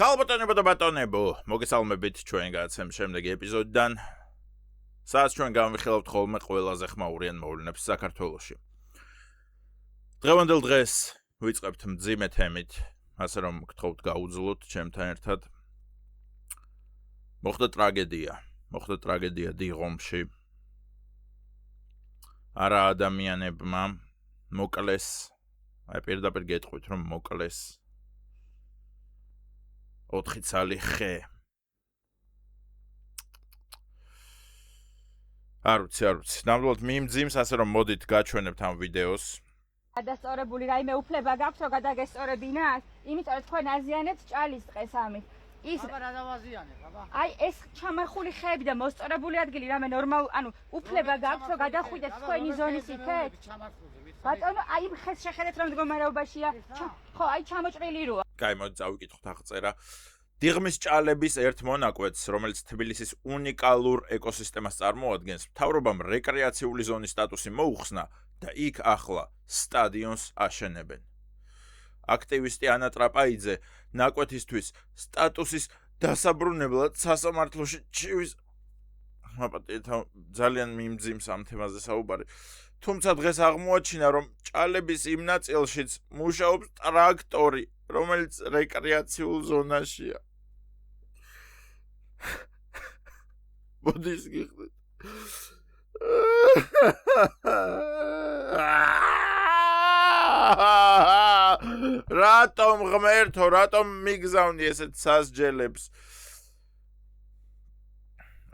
ქალბატონებო და ბატონებო, მოგესალმებით ჩვენ გადაცემის შემდეგი ეპიზოდიდან. სადაც ჩვენ გამოვიხილავთ ხოლმე ყველაზე ხმაურიან მოვლენებს საქართველოში. დღევანდელ დღეს ვიწყებთ მძიმე თემით, ასე რომ გთხოვთ გაუძლოთ ჩემთან ერთად. მოხდა ტრაგედია დიღომში. არა ადამიანებმა მოკლეს, აი პირდაპირ გეტყვით რომ მოკლეს 4 წალი ხე. არ ვიცი. ნამდვილად მიმძიმს, ასე რომ მოდით გაჩვენებთ ამ ვიდეოს. გადასწორებული რაიმე უფლება გაქვს, რომ გადაგესწორებინათ? იმიტომ რომ თქვენ აზიანებთ ჭალის ტყეს ამით. ის აბა რა დავაზიანებ, აბა? აი ეს ჩამახული ხეები და მოსწორებული ადგილი რამე ნორმალ, ანუ უფლება გაქვს, რომ გადახვიდეთ თქვენი ზონის იქეთ? ბატონო, აი იმ ხეს შეხედეთ რომ მდგომარეობაშია. ხო, აი ჩამოჭრილი როა. კაი, მოდი წავიკითხოთ აღწერა. დიღმის ჭალების ერთ მონაკვეთს, რომელიც თბილისის უნიკალურ ეკოსისტემას წარმოადგენს, მთავრობამ რეკრეაციული ზონის სტატუსი მოუხსნა და იქ ახლა სტადიონს აშენებენ. აქტივისტი ანა ტრაპაიძე ნაკვეთისთვის სტატუსის დასაბრუნებლად სასამართლოში ჩივის ძალიან მიმძიმს ამ თემაზე საუბარი. თუმცა დღეს აღმოაჩინა, რომ ჭალების იმ ნაწილშიც მუშაობს ტრაქტორი, რომელიც რეკრეაციულ ზონაშია. მოდის გიხდით. რატომ ღმერთო, რატომ მიგზავნი ესეთ სასჯელებს?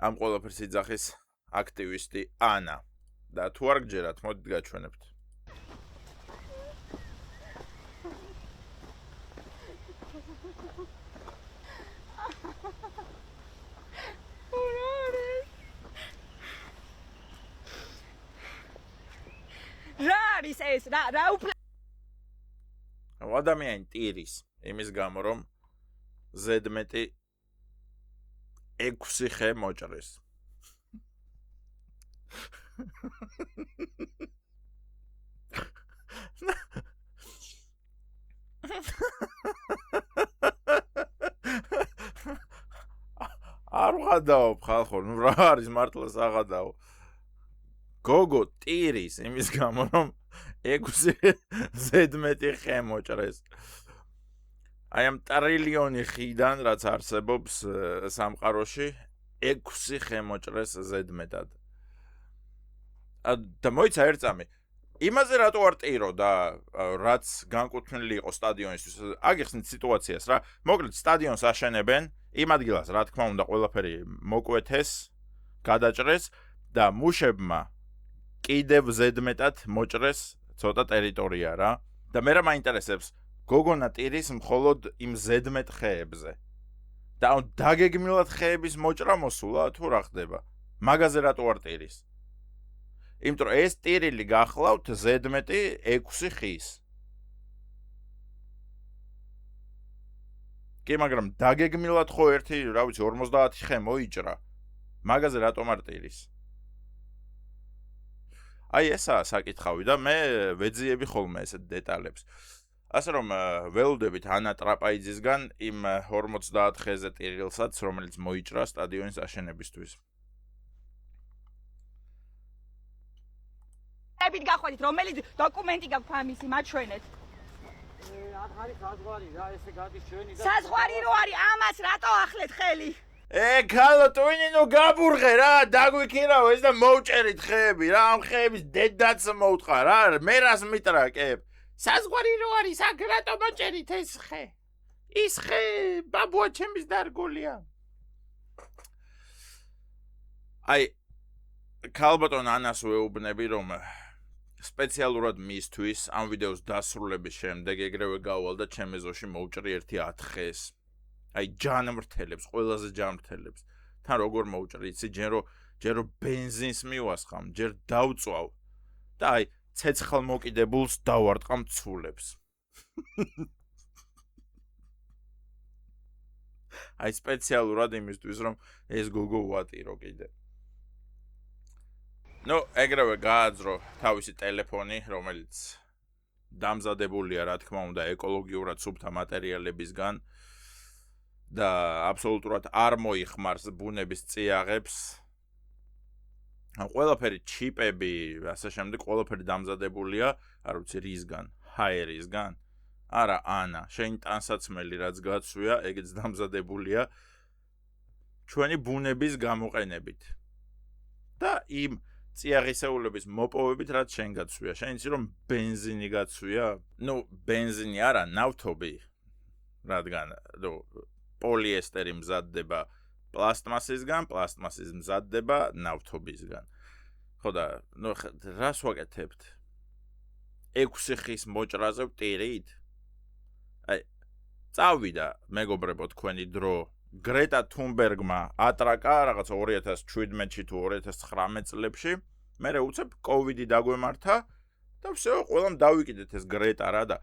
ამ ყველაფერს იძახის აქტივისტი ანა. და თუ არ გჯერათ, მოდით გაჩვენებთ. რა არის ეს? რა უფლება? ადამიანი ტირის იმის გამო, რომ ზედმეტი 6 ხე მოჭრეს. არ ვღადაობ ხალხო, ნუ რა არის მართლა საღადაო. გოგო ტირის იმის გამო, რომ 6 ზედმეტი ხე მოჭრეს. აი ამ ტრილიონი ხიდან, რაც არსებობს სამყაროში, 6 ხე მოჭრეს ზედმეტად. და მოიცა ერთ წამი. იმაზე რატო არ ტირო და რაც განკუთვნილი იყო სტადიონისთვის. აგიხსნით სიტუაციას რა. მოკლედ სტადიონს აშენებენ, იმ ადგილას რა თქმა უნდა ყველაფერი მოკვეთეს, გადაჭრეს და მუშებმა კიდევ ზედმეტად მოჭრეს ცოტა ტერიტორია რა. და მე რა მაინტერესებს, გოგონა ტირის მხოლოდ იმ ზედმეტ ხეებზე. და დაგეგმილად ხეების მოჭრა მოსულა თუ რა ხდება? მაგაზე რატო არ ტირის? იმიტომ რომ ეს ტირილი გახლავთ ზედმეტი 6 ხის. კი, მაგრამ დაგეგმილად ხო ერთი, რა ვიცი, 50 ხე მოიჭრა. მაგაზე რატომ არ ტირის? აი ესაა საკითხავი და მე ვეძიები ხოლმე ესეთ დეტალებს. ასე რომ ველოდებით ანა ტრაპაიძისგან იმ 50 ხეზე ტირილსაც, რომელიც მოიჭრა სტადიონის აშენებისთვის. გახვედით, რომელი დოკუმენტი გაქვთ ამისი, მაჩვენეთ. არის საზღვარი რა, ესე გადის ჩვენი და საზღვარი რო არის, ამას რატო ახლეთ ხელი? ქალო ტვინინო გაბურღე რა, დაგვიქირავ ეს და მოვჭერით ხეები რა, ამ ხეების დედაც მოვთხარ რა, მე რას მიტრაკებ? საზღვარი რო არის, აქ რატო მოჭერით ეს ხე? ის ხე ბაბუა ჩემის დარგულია. აი ქალბატონ ანას ვეუბნები, რომ სპეციალურად მისთვის ამ ვიდეოს დასრულების შემდეგ ეგრევე გავალ და ჩემ ეზოში მოვჭრი ერთი 10 ხეს. აი ჯანმრთელებს, ყველაზე ჯანმრთელებს. თან როგორ მოვჭრი, იცი, ჯერ რო ბენზინს მივასხამ, ჯერ დავწვავ და აი ცეცხლ მოკიდებულს დავარტყამ ცულებს. აი სპეციალურად იმისთვის, რომ ეს გოგო ვატირო კიდე. ნუ ეგრევე გააძრო თავისი ტელეფონი, რომელიც დამზადებულია, რა თქმა უნდა, ეკოლოგიურად სუფთა მატერიალებისგან. და აბსოლუტურად არ მოიხმარს ბუნების წიაღებს. ყველაფერი ჩიპები, ასე შემდეგ, ყველაფერი დამზადებულია, არ ვიცი რისგან, ჰაერისგან. არა, ანა, შენ ტანსაცმელი რაც გაცვია, ეგეც დამზადებულია ჩვენი ბუნების გამოყენებით. და იმ წიაღისეულების მოპოვებით რაც შენ გაცვია. შენ იცი რომ ბენზინი გაცვია? ბენზინი არა, ნავთობი. რადგან პოლიესტერი მზადდება პლასტმასისგან, პლასტმასის მზადდება ნავთობისგან. ხო და რას ვაკეთებთ? 6 ხის მოჭრაზე ვტირით? წავიდა მეგობრებო თქვენი დრო. გრეტა თუნბერგმა ატრაკა რაღაცა 2017-ში თუ 2019 წლებში, მერე უცებ კოვიდი დაგვემართა და всё, ყველამ დავიკიდეთ ეს გრეტა რა და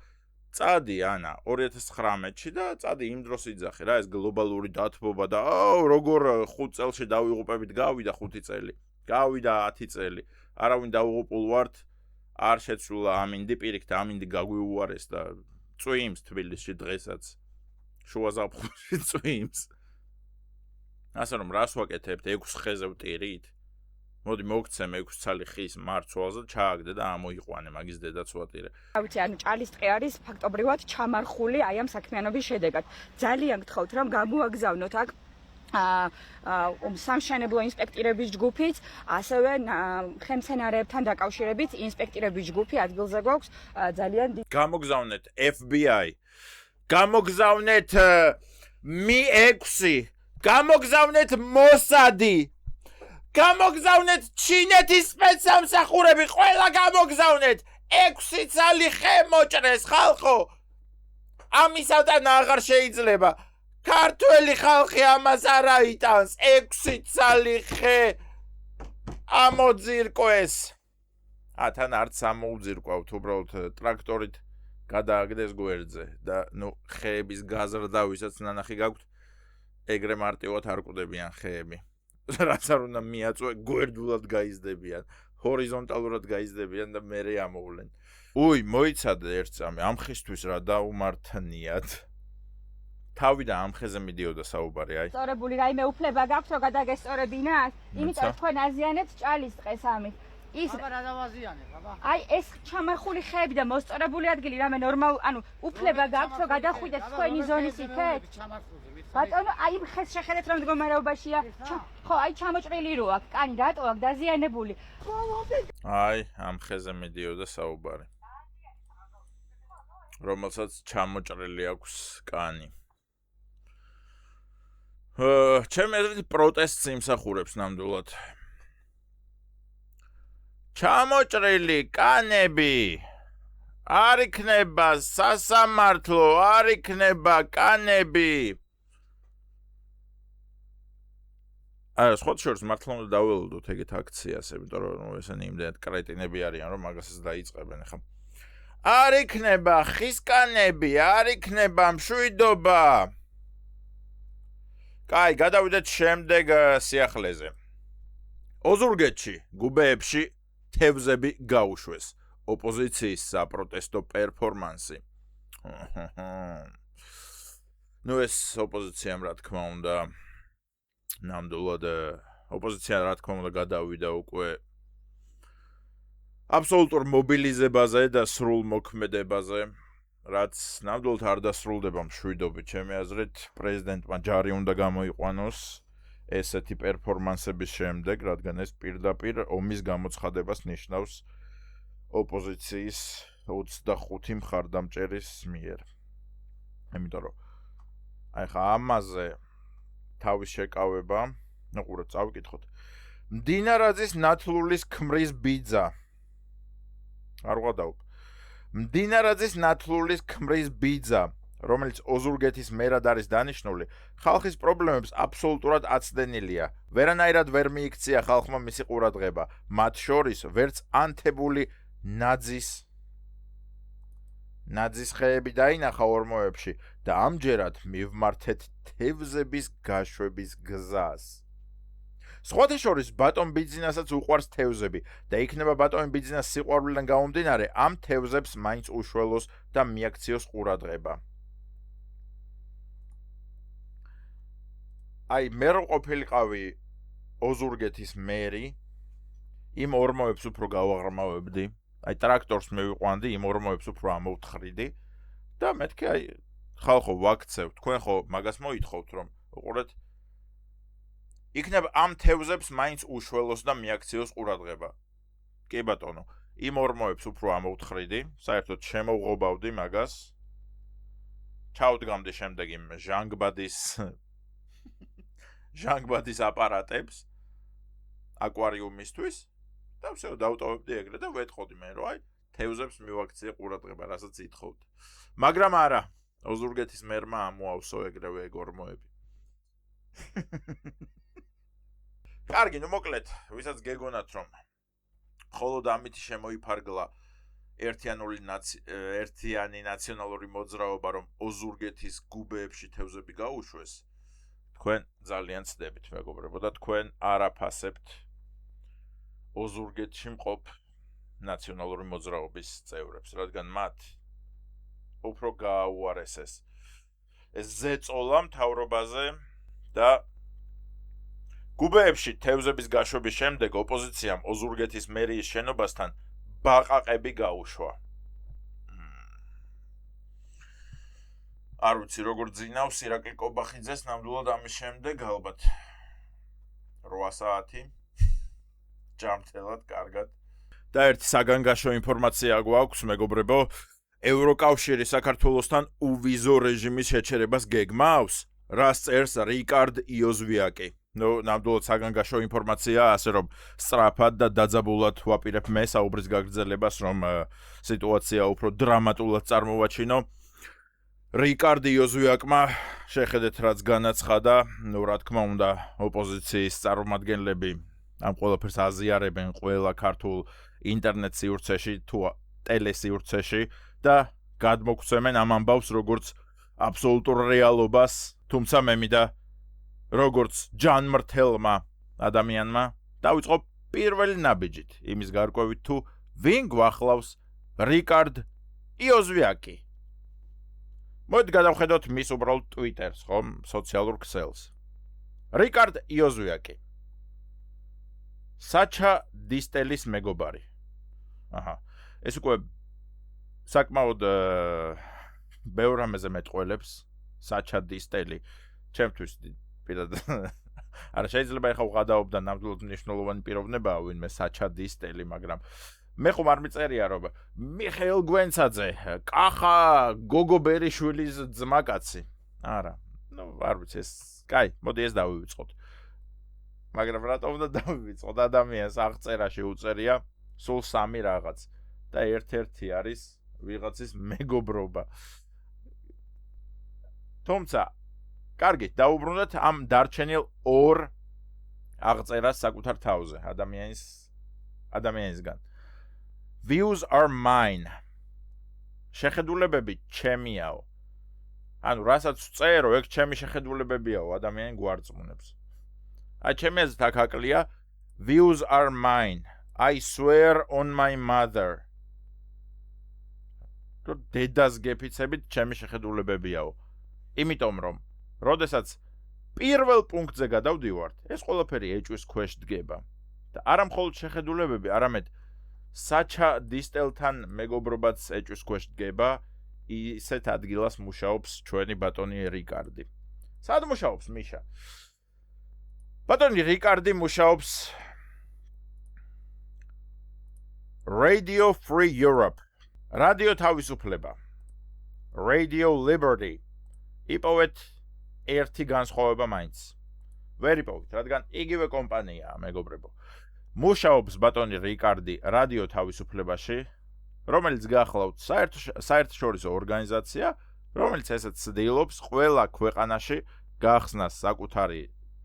წადი ანა 2019-ში და წადი იმ დროს იძახე რა ეს გლობალური დათბობა და როგორ 5 წელში დავიღუპებით, გავიდა 5 წელი, გავიდა 10 წელი, არავინ დაუღუპულ ვართ, არ შეცვლა ამინდი პირიქით, ამინდი გაგვიუარეს და წვიმს თბილისში დღესაც. შუა ზაფხულში წვიმს. ასე რომ რას ვაკეთებთ 6 ხეზე ვტირით? მოდი მოგცემ 6 ცალი ხის მარცვალზე ჩააგდე და ამოიყვანე მაგის დედაც ვატირე. ვიცი, ანუ ჭალის ტყე არის ფაქტობრივად ჩამარხული აი ამ საქმიანობის შედეგად. ძალიან გთხოვთ რომ გამოაგზავნოთ აქ სამშენებლო ინსპექტორების ჯგუფიც, ასევე ხელმძღვანელებთან დაკავშირებით ინსპექტორების ჯგუფი ადგილზე გვაქვს ძალიან დიდი. გამოგზავნეთ FBI, გამოგზავნეთ Mi-6, გამოგზავნეთ მოსადი, გამოგზავნეთ ჩინეთის სპეცსამსახურები, ყველა გამოგზავნეთ. 6 ცალი ხე მოჭრეს ხალხო. ამისავთან აღარ შეიძლება. ქართველი ხალხი ამას არ აიტანს. 6 ცალი ხე ამოძირკვეს. თან არც ამოუძირკვავთ, უბრალოდ ტრაქტორით გადააგდეს გვერდზე და ხეების გაზრდა, ვისაც ნანახი გაქვთ, ეგრე მარტივად არ კვდებიან ხეები. რაც არ უნდა მიაწვე, გვერდულად გაიზდებიან, ჰორიზონტალურად გაიზდებიან და მერე ამოვლენ. მოიცადე ერთ წამი, ამ ხისთვის რა დაუმართნიათ. თავიდან ამ ხეზე მიდიოდა საუბარი, აი. სწორებული რაიმე უფლება გაქვთ, რომ გადაგესწორებინათ? იმიტომ რომ თქვენ აზიანებთ ჭალის ტყეს ამით. აბა რა დავაზიანებ, აბა? აი ეს ჩამარხული ხეები და მოსწორებული ადგილი, რამე ნორმალ, ანუ უფლება გაქვთ, რომ გადახვიდეთ თქვენი ზონის იქეთ? ბატონო, აი იმ ხეს შეხედეთ რომ მდგომარეობაშია. ხო, აი ჩამოჭრილი რო აქვს, კანი რატო აქვს დაზიანებული? აი, ამ ხეზე მიდიოდა საუბარი. რომელსაც ჩამოჭრილი აქვს კანი. ჩემი აზრით პროტესტს იმსახურებს ნამდვილად. ჩამოჭრილი კანები არ იქნება სასამართლო, არ იქნება კანები. სხვა შორის მართლა უნდა დაველოდოთ ეგეთ აქციას, იმიტომ რომ ესენი იმდენად კრეტინები არიან, რომ მაგასაც დაიწყებენ ახლა. არ იქნება ხის კანები, არ იქნება მშვიდობა. კაი, გადავიდეთ შემდეგ სიახლეზე. ოზურგეთში, გუბეებში თევზები გაუშვეს. ოპოზიციის საპროტესტო პერფორმანსი. ეს ოპოზიციამ რა თქმა უნდა ნამდვილად ოპოზიცია რა თქმა უნდა გადავიდა უკვე აბსოლუტურ მობილიზებაზე და სრულ მოქმედებაზე, რაც ნამდვილად არ დასრულდება მშვიდობით. ჩემი აზრით, პრეზიდენტმა ჯარი უნდა გამოიყვანოს ესეთი პერფორმანსების შემდეგ, რადგან ეს პირდაპირ ომის გამოცხადებას ნიშნავს ოპოზიციის 25 მხარდამჭერის მიერ. იმიტომ რომ აი ხა ამაზე თავის შეკავება, ყურეთ, წავიკითხოთ. მდინარაძის ნათლულის ქმრის ბიძა. არ ვღადავ. მდინარაძის ნათლულის ქმრის ბიძა, რომელიც ოზურგეთის მერად არის დანიშნული, ხალხის პრობლემებს აბსოლუტურად აცდენილია. ვერანაირად ვერ მიიქცია ხალხმა მისი ყურადღება, მათ შორის ვერც ანთებული ნაძის ხეები დაინახა ორმოებში და ამჯერად მივმართეთ თევზების გაშვების გზას. სხვათა შორის ბატონ ბიძინასაც უყვარს თევზები და იქნება ბატონ ბიძინას სიყვარულიდან გამომდინარე ამ თევზებს მაინც უშველოს და მიაქციოს ყურადღება. აი მე რო ყოფილიყავი ოზურგეთის მერი, იმ ორმოებს უფრო გავაღრმავებდი. აი ტრაქტორს მევიყვანდი, იმ ორმოებს უფრო ამოვთხრიდი და მეთქი აი ხალხო ვაქცევთ, თქვენ ხო მაგას მოითხოვთ რომ უყურეთ იქნებ ამ თევზებს მაინც უშველოს და მიაქციოს ყურადღება. კი ბატონო, იმ ორმოებს უფრო ამოვთხრიდი, საერთოდ შემოვღობავდი მაგას. ჩავდგამდი შემდეგ იმ ჟანგბადის აპარატებს აკვარიუმისთვის და всё დავტოვებდი ეგრე და ვეთყოდი მე რომ აი თევზებს მივაქციე ყურადღება, რასაც ითხოვთ. მაგრამ არა, ოზურგეთის მერმა ამოავსო ეგრევე ეგ ორმოები. კარგი, ნუ მოკლედ, ვისაც გეგონათ რომ მხოლოდ ამით შემოიფარგლა ერთიანი ნაციონალური მოძრაობა რომ ოზურგეთის გუბეებში თევზები გაუშვეს, თქვენ ძალიან ცდებით, მეგობრებო და თქვენ არ აფასებთ ოზურგეთში მყოფ ნაციონალური მოძრაობის წევრებს, რადგან მათ უფრო გააუარესეს ეს ზეწოლა მთავრობაზე და გუბეებში თევზების გაშვების შემდეგ ოპოზიციამ ოზურგეთის მერიის შენობასთან ბაყაყები გაუშვა. არ ვიცი როგორ ძინავს ირაკლი კობახიძეს ნამდვილად ამის შემდეგ ალბათ 8 საათი ჯამთელად კარგად. და ერთი საგანგაშო ინფორმაცია გვაქვს, მეგობრებო, ევროკავშირი საქართველოსთან უვიზო რეჟიმის შეჩერებას გეგმავს, რას წერს რიკარდ იოზვიაკი. ნუ ნამდვილად საგანგაშო ინფორმაცია, ასე რომ სწრაფად და დაძაბულად ვაპირებ მე საუბრის გაგრძელებას, რომ სიტუაცია უფრო დრამატულად წარმოვაჩინო. რიკარდ იოზვიაკმა შეხედეთ რაც განაცხადა, ნუ რა თქმა უნდა, ოპოზიციის წარმომადგენლები ამ ყველაფერს აზიარებენ ყველა ქართულ ინტერნეტ სივრცეში თუ ტელესივრცეში და გადმოგვცემენ ამ ამბავს როგორც აბსოლუტურ რეალობას, თუმცა მე მინდა როგორც ჯანმრთელმა ადამიანმა დავიწყო პირველი ნაბიჯით იმის გარკვევით თუ ვინ გვახლავს რიკარდ იოზვიაკი. მოდი გადავხედოთ მის უბრალოდ ტვიტერს, ხომ, სოციალურ ქსელს. რიკარდ იოზვიაკი. საჩა დისტელის მეგობარი. აჰა. ეს უკვე საკმაოდ ბევრ რამეზე მეტყველებს საჩა დისტელი. ჩემთვის პირადად არა შეიძლება ეხა ვღადაობდა ნამდვილად მნიშვნელოვანი პიროვნებაა ვინმე საჩა დისტელი, მაგრამ მე ხომ არ მიწერია რომ მიხეილ გვენცაძე, კახა გოგო ბერიშვილის ძმაკაცი. არა, ნუ არ ვიცი ეს, კაი, მოდი ეს დავივიწყოთ. მაგრამ რატომ უნდა დავივიწყოთ? ადამიანს აღწერაში უწერია სულ 3 რაღაც და ერთ-ერთი არის ვიღაცის მეგობრობა. თუმცა კარგი, დაუბრუნდეთ ამ დარჩენილ 2 აღწერას საკუთარ თავზე, ადამიანისგან. Views are mine. შეხედულებები ჩემიაო. ანუ რასაც წერო, ეგ ჩემი შეხედულებებიაო, ადამიანი გვარწმუნებს. აი ჩემი აზრით აქ აკლია Views are mine. I swear on my mother. თუ დედას გეფიცებით ჩემი შეხედულებებიაო. იმიტომ რომ როდესაც პირველ პუნქტზე გადავდივართ, ეს ყველაფერი ეჭვის ქვეშ დგება. და არა მხოლოდ შეხედულებები, არამედ საჩა დისტელთან მეგობრობაც ეჭვის ქვეშ დგება, ისეთ ადგილას მუშაობს ჩვენი ბატონი რიკარდი. სად მუშაობს მიშა? ბატონი რიკარდი მუშაობს Radio Free Europe. რადიო თავისუფლება. Radio Liberty. იპოვეთ ერთი განსხვავება მაინც. ვერ იპოვეთ, რადგან იგივე კომპანიაა, მეგობრებო. მუშაობს ბატონი რიკარდი რადიო თავისუფლებაში, რომელიც გახლავთ საერთაშორისო ორგანიზაცია, რომელიც ესეც ცდილობს ყველა ქვეყანაში გახსნას საკუთარი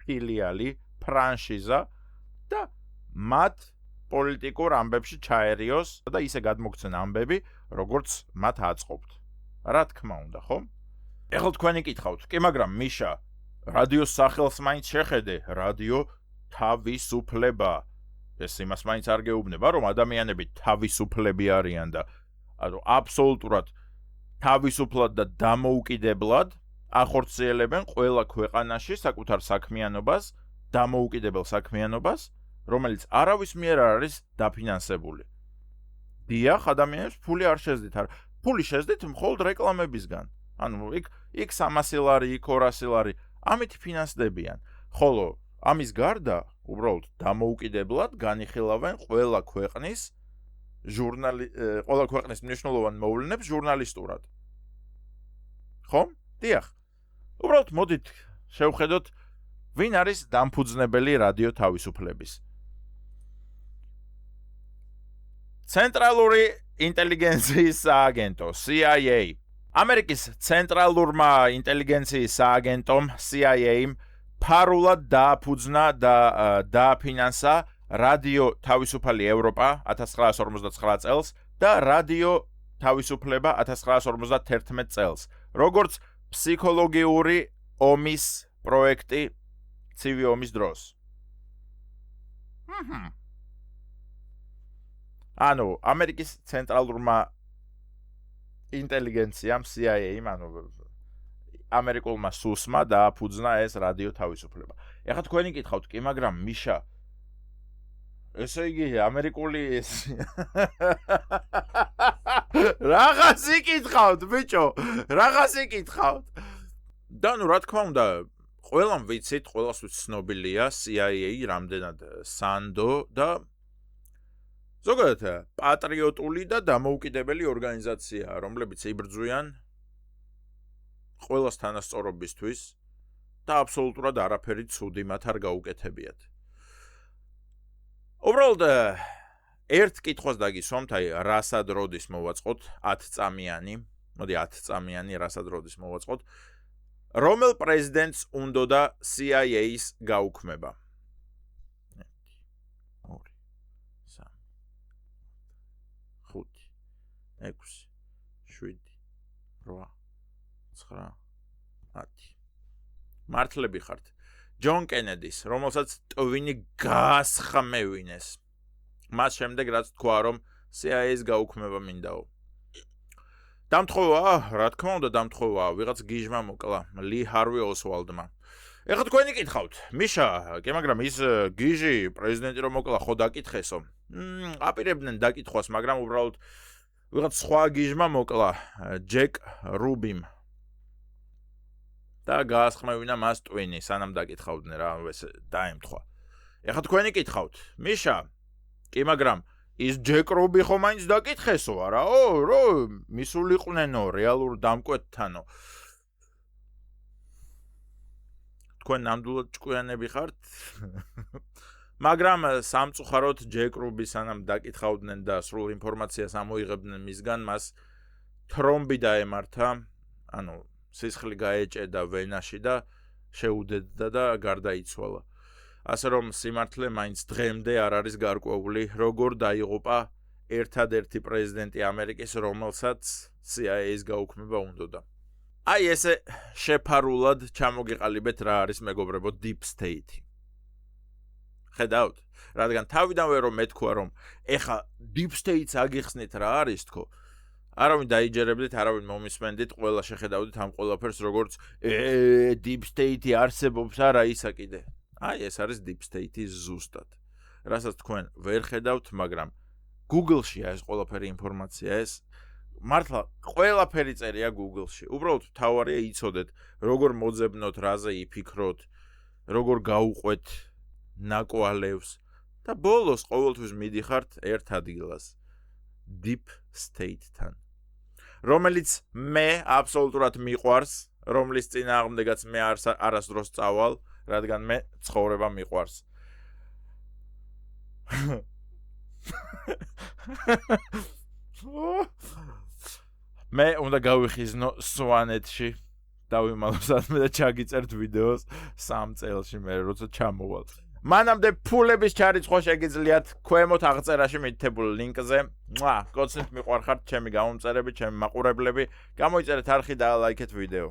ფილიალი, ფრანშიზა და მათ პოლიტიკურ ამბებში ჩაერიოს და ისე გადმოგცენ ამბები, როგორც მათ აწყობთ. რა თქმა უნდა, ხო? ეხლა თქვენი კითხავთ, კი, მაგრამ მიშა, რადიოს სახელს მაინც შეხედე, რადიო თავისუფლება. ეს იმას მაინც არ გეუბნება, რომ ადამიანები თავისუფლები არიან და ანუ აბსოლუტურად თავისუფლად და დამოუკიდებლად ახორციელებენ ყველა ქვეყანაში საკუთარ საქმიანობას, დამოუკიდებელ საქმიანობას, რომელიც არავის მიერ არ არის დაფინანსებული. დიახ, ადამიანებს ფული არ შეძდით, ფული შეძდით მხოლოდ რეკლამებისგან. ანუ იქ 300 ლარი, იქ 200 ლარი, ამით ფინანსდებიან. ხოლო ამის გარდა, უბრალოდ დამოუკიდებლად განიხილავენ ყველა ქვეყნის მნიშვნელოვან მოვლენებს ჟურნალისტურად. ხომ? დიახ. უბრალოდ მოდით შევხედოთ, ვინ არის დამფუძნებელი რადიო თავისუფლების. ცენტრალური ინტელიგენციის სააგენტო CIA. ამერიკის ცენტრალურმა ინტელიგენციის სააგენტომ CIA-მ ფარულად დააფუძნა და დააფინანსა რადიო თავისუფალი ევროპა 1959 წელს და რადიო თავისუფლება 1951 წელს, როგორც ფსიქოლოგიური ომის პროექტი ცივი ომის დროს. ანუ ამერიკის ცენტრალურმა ინტელიგენციამ CIA-მ, ანუ ამერიკულმა სუსმა დააფუძნა ეს რადიო თავისუფლება. ეხლა თქვენი გითხავთ, კი, მაგრამ მიშა, ესე იგი ამერიკული ეს რაღაც იკითხავთ, ბიჭო, რაღაც იკითხავთ. და ნუ რა თქმა უნდა, ყველამ ვიცით, ყველას ცნობილია CIA რამდენად სანდო და ზოგადად პატრიოტული და დამოუკიდებელი ორგანიზაცია, რომლებიც იბრძვიან ყველას თანასწორობისთვის და აბსოლუტურად არაფერი ცუდი მათ არ გაუკეთებიათ. უბრალოდ ერთ კითხვას დაგისვამთ, აი რასად როდის მოვაწყოთ 10 წამიანი, მოდი 10 წამიანი რასად როდის მოვაწყოთ, რომელ პრეზიდენტს უნდოდა CIA-ის გაუქმება? 1 2 3 4 5 7 8 9 10 მართლები ხართ. ჯონ კენედის, რომელსაც ტვინი გასხმევინეს. მას შემდეგ რაც თქვა, რომ CIA-ის გაუქმება მინდაო. დამთხოვა, რა თქმა უნდა დამთხოვა, ვიღაც გიჟმა მოკლა, ლი ჰარვი ოსვალდმა. ეხლა თქვენი კითხავთ, მიშა, კი, მაგრამ ის გიჟი პრეზიდენტი რომ მოკლა, ხო დაკითხესო? აპირებდნენ დაკითხვას, მაგრამ უბრალოდ ვიღაც სხვა გიჟმა მოკლა, ჯეკ რუბიმ. და გაასხმევინა მას ტვინი, სანამ დაკითხავდნენ რა, ეს დაემთხვა. ეხლა თქვენი კითხავთ, მიშა, კი, მაგრამ ის ჯეკ რუბი ხო მაინც დაკითხესო, არაო, რომ მისულიყვნენო რეალურ დამკვეთთანო. თქვენ ნამდვილად ჭკვიანები ხართ? მაგრამ სამწუხაროდ ჯეკ რუბი სანამ დაკითხავდნენ და სრულ ინფორმაციას ამოიღებდნენ მისგან, მას თრომბი დაემართა, ანუ სისხლი გაეჭედა ვენაში და შეუდედა და გარდაიცვალა. ასე რომ სიმართლე მაინც დღემდე არ არის გარკვეული, როგორ დაიღუპა ერთადერთი პრეზიდენტი ამერიკის, რომელსაც CIA-ის გაუქმება უნდოდა. აი ესე შეფარულად ჩამოგიყალიბეთ რა არის მეგობრებო Deep State. ხედავთ, რადგან თავიდანვე რომ მეთქვა, რომ ეხა Deep State-ს აგიხსნით რა არის თქო, არავინ დაიჯერებდით, არავინ მომისმენდით, ყველა შეხედავდით ამ ყველაფერს, როგორც Deep State-ი არსებობს არა ისა კიდე. აი ეს არის Deep State-ი ზუსტად. რასაც თქვენ ვერ ხედავთ, მაგრამ Google-ში ეს ყველაფერი ინფორმაცია ეს მართლა ყველაფერი წერია Google-ში. უბრალოდ თავარია იცოდეთ, როგორ მოძებნოთ, რაზე იფიქროთ, როგორ გაუყვეთ ნაკვალევს და ბოლოს ყოველთვის მიდიხართ ერთ ადგილას. Deep State-თან. რომელიც მე აბსოლუტურად მიყვარს, რომლის წინააღმდეგაც მე არასდროს წავალ, რადგან მე ცხოვრება მიყვარს. მე უნდა გავიხიზნო სვანეთში, დავიმალო სადმე და ჩაგიწერთ ვიდეოს 3 წელში მე როცა ჩამოვალ. მანამდე ფულების ჩარიცხვა შეგიძლიათ ქვემოთ აღწერაში მითითებულ ლინკზე. გოცნით მიყვარხართ ჩემი გამომწერები, ჩემი მაყურებლები. გამოიწერეთ არხი და ლაიქეთ ვიდეო.